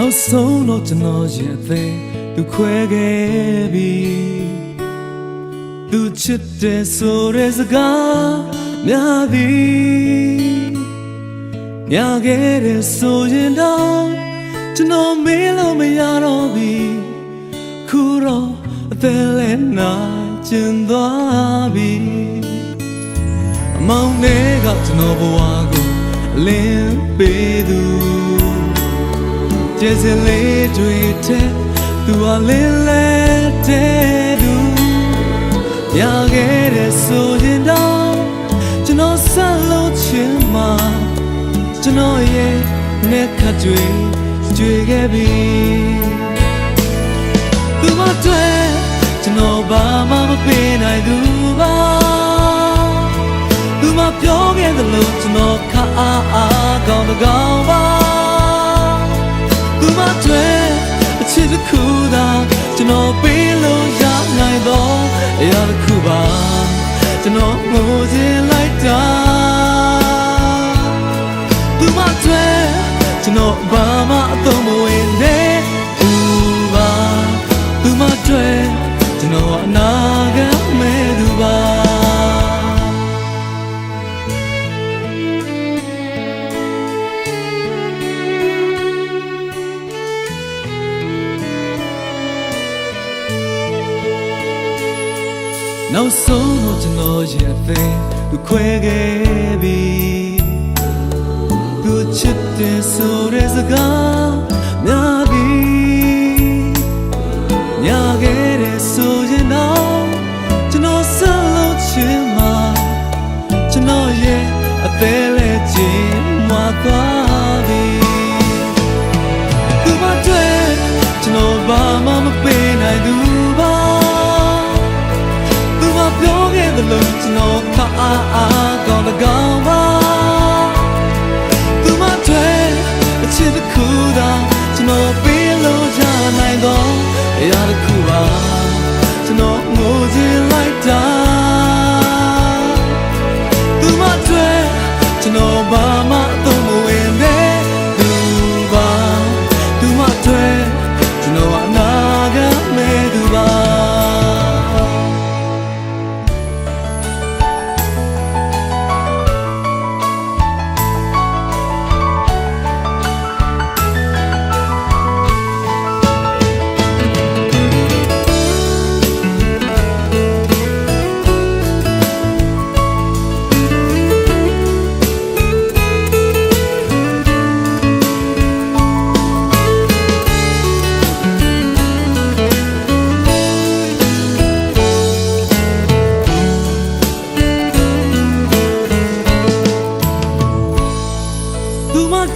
နောက်ဆုံးတော့ကျွန်တော်ရဲ့အသေးသူခွဲခဲ့ပြီသူချစ်တဲ့ဆိုတဲ့စကားများသည်များခဲ့တဲ့ဆိုရင်တော့ကျွန်တော်မေးလို့မရတော့ပြီခုတော့အသက်လည်းနိုင်ကျင်သွားပြီအမောင်လေးကကျွန်တော်ဘဝကိုလင်းပေးသူကျေစင်လေးတွေတဲ့သူအလင်းလေးတဲ့သူရခဲ့တဲ့ဆိုရင်တော့ကျွန်တော်ဆက်လို့ချင်မှာကျွန်တော်ရဲ့နေခတ်တွေကြွေခဲ့ပြီသူမတွေ့ကျွန်တော်ဘာမှမပေးနိုင်သူပါသူမပြောခဲ့သလိုကျွန်တော်ခါအားကောင်းတကောင်းပါသူမတွေ့အချစ်တစ်ခုသာကျွန်တော်ပေးလို့ရနိုင်တော့အရာတစ်ခုပါကျွန်တော်ငိုချင်လိုက်တာသူမတွေ့ကျွန်တော်ဘာမှအသုံးမဝင်နဲ့ဘူးပါသူမတွေ့ကျွန်တော်အနာဂတ်မဲ့သူပါနောက်ဆုံးတော့ကျွန်တော်ရဲ့အသေးသူခွဲခဲ့ပြီသူချစ်တဲ့ဆိုတဲ့စကားများပြီညာခဲ့တဲ့ဆိုရင်တော့ကျွန်တော်ဆက်လို့ချင်မှာကျွန်တော်ရဲ့အသေးလေးချင်းမသွားပြီသူမတွေ့ကျွန်တော်ဘာမှမပေးနိုင်သူပါသူမပြောခဲ့သလိုကျွန်တော်ခါအားကောင်းတကောင်းပါသူမတွေ့အချစ်တစ်ခုသာကျွန်တော်ပေးလို့ရနိုင်တော့အရာတစ်ခုပါကျွန်တော်ငိုချင်လိုက်တာသူမတွေ့ကျွန်တော်ဘာမှအသုံးမဝင်နဲ့သူပါသူမတွေ့ကျွန်တော်အနာဂတ်မဲ့သူပါ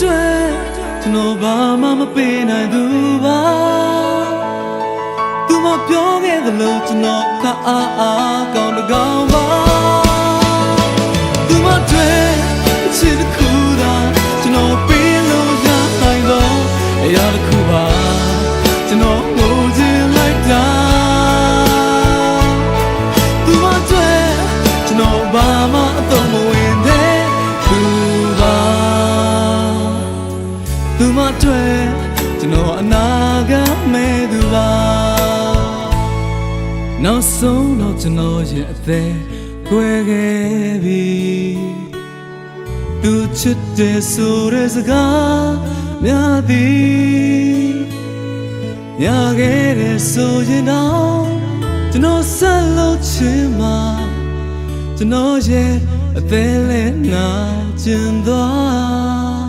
ကျွန်တော်ဘာမှမပေးနိုင်သူပါသူမပြောခဲ့သလိုကျွန်တော်ခါအားကောင်းတကောင်းပါသူမတွေ့အချစ်တစ်ခုသာကျွန်တော်ပေးလို့ရနိုင်တော့အရာတစ်ခုပါကျွန်တော်ငိုချင်လိုက်တာသူမတွေ့ကျွန်တော်ဘာမှအသုံးမဝင်တဲ့သူပါသူမတွေ့ကျွန်တော်အနာဂတ်မဲ့သူပါနောက်ဆုံးတော့ကျွန်တော်ရဲ့အသေးကွဲခဲ့ပြီသူချစ်တဲ့ဆိုတဲ့စကားများသည်ညာခဲ့တဲ့ဆိုရင်တော့ကျွန်တော်ဆက်လို့ချင်မှာကျွန်တော်ရဲ့အသေးလေးနာကျင်သွား